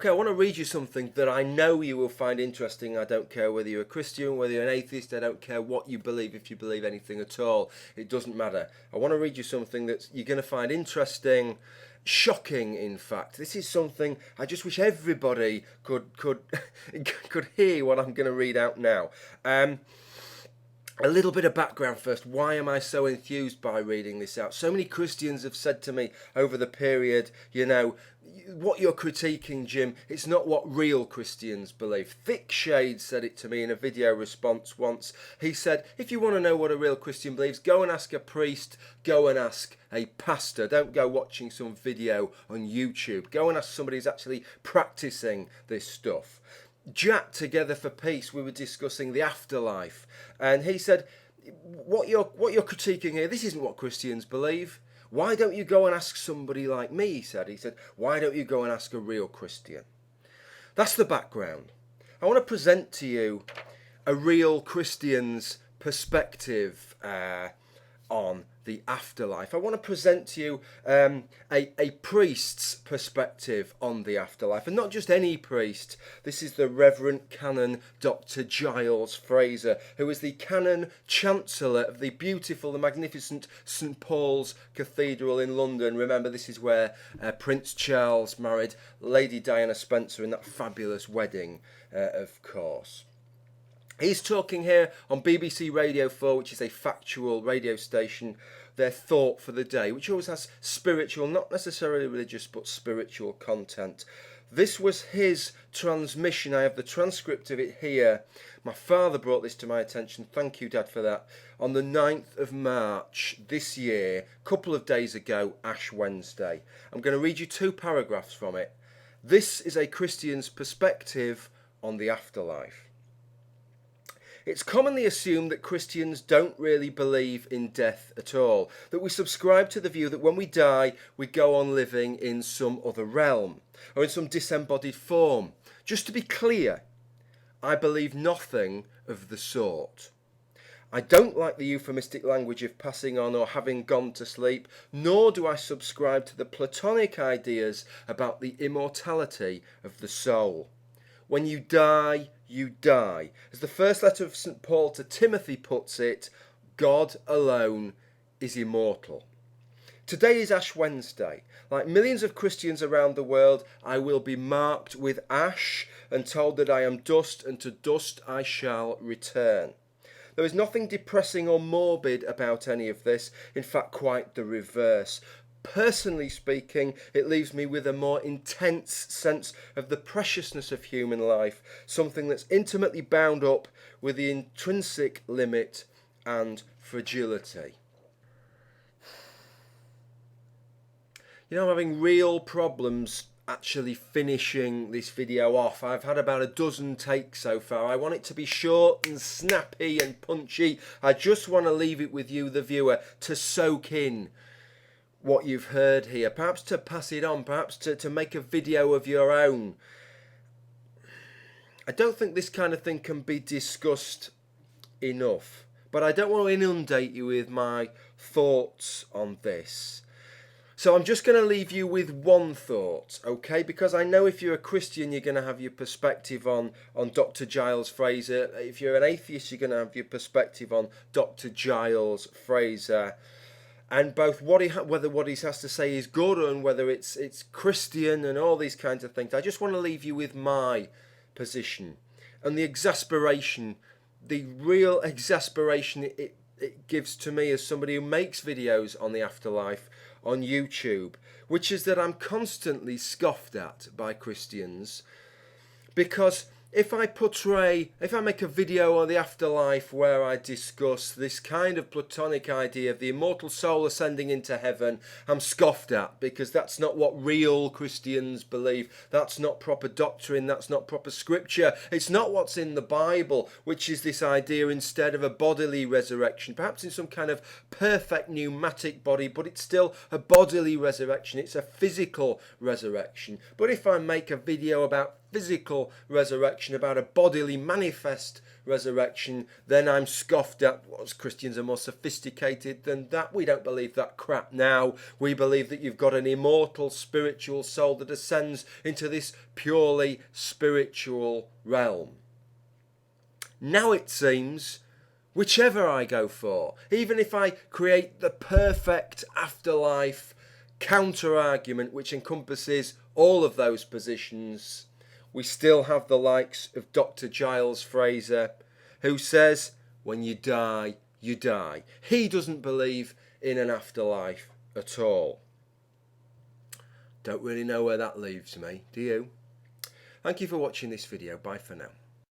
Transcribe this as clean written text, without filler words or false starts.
Okay, I want to read you something that I know you will find interesting. I don't care whether you're a Christian, whether you're an atheist, I don't care what you believe, if you believe anything at all. It doesn't matter. I want to read you something that you're going to find interesting, shocking, in fact. This is something I just wish everybody could could hear what I'm going to read out now. A little bit of background first. Why am I so enthused by reading this out? So many Christians have said to me over the period, you know, what you're critiquing, Jim, it's not what real Christians believe. Thick Shade said it to me in a video response once. He said, if you want to know what a real Christian believes, go and ask a priest, go and ask a pastor. Don't go watching some video on YouTube. Go and ask somebody who's actually practicing this stuff. Jack, Together for Peace, we were discussing the afterlife, and he said, what you're critiquing here, this isn't what Christians believe. Why don't you go and ask somebody like me? He said, why don't you go and ask a real Christian? That's the background. I want to present to you a real Christian's perspective on the afterlife. I want to present to you a priest's perspective on the afterlife, and not just any priest. This is the Reverend Canon Dr. Giles Fraser, who is the Canon Chancellor of the beautiful, the magnificent St. Paul's Cathedral in London. Remember, this is where Prince Charles married Lady Diana Spencer in that fabulous wedding, of course. He's talking here on BBC Radio 4, which is a factual radio station, their thought for the day, which always has spiritual, not necessarily religious, but spiritual content. This was his transmission. I have the transcript of it here. My father brought this to my attention. Thank you, Dad, for that. On the 9th of March this year, a couple of days ago, Ash Wednesday. I'm going to read you 2 paragraphs from it. This is a Christian's perspective on the afterlife. It's commonly assumed that Christians don't really believe in death at all, that we subscribe to the view that when we die, we go on living in some other realm, or in some disembodied form. Just to be clear, I believe nothing of the sort. I don't like the euphemistic language of passing on or having gone to sleep, nor do I subscribe to the Platonic ideas about the immortality of the soul. When you die, you die. As the first letter of St. Paul to Timothy puts it, God alone is immortal. Today is Ash Wednesday. Like millions of Christians around the world, I will be marked with ash and told that I am dust, and to dust I shall return. There is nothing depressing or morbid about any of this, in fact quite the reverse. Personally speaking, it leaves me with a more intense sense of the preciousness of human life, something that's intimately bound up with the intrinsic limit and fragility. You know, I'm having real problems actually finishing this video off. I've had about a dozen takes so far. I want it to be short and snappy and punchy. I just want to leave it with you, the viewer, to soak in what you've heard here, perhaps to pass it on, perhaps to make a video of your own. I don't think this kind of thing can be discussed enough, but I don't want to inundate you with my thoughts on this. So I'm just going to leave you with one thought, okay? Because I know if you're a Christian, you're going to have your perspective on Dr. Giles Fraser. If you're an atheist, you're going to have your perspective on Dr. Giles Fraser. And both whether what he has to say is good and whether it's Christian and all these kinds of things. I just want to leave you with my position and the exasperation, the real exasperation it gives to me as somebody who makes videos on the afterlife on YouTube, which is that I'm constantly scoffed at by Christians, because if I make a video on the afterlife where I discuss this kind of Platonic idea of the immortal soul ascending into heaven, I'm scoffed at, because that's not what real Christians believe. That's not proper doctrine. That's not proper scripture. It's not what's in the Bible, which is this idea instead of a bodily resurrection, perhaps in some kind of perfect pneumatic body, but it's still a bodily resurrection. It's a physical resurrection. But if I make a video about physical resurrection, about a bodily manifest resurrection, then I'm scoffed at. Well, Christians are more sophisticated than that. We don't believe that crap now. We believe that you've got an immortal spiritual soul that ascends into this purely spiritual realm. Now it seems, whichever I go for, even if I create the perfect afterlife counter-argument which encompasses all of those positions, we still have the likes of Dr. Giles Fraser, who says, when you die, you die. He doesn't believe in an afterlife at all. Don't really know where that leaves me, do you? Thank you for watching this video. Bye for now.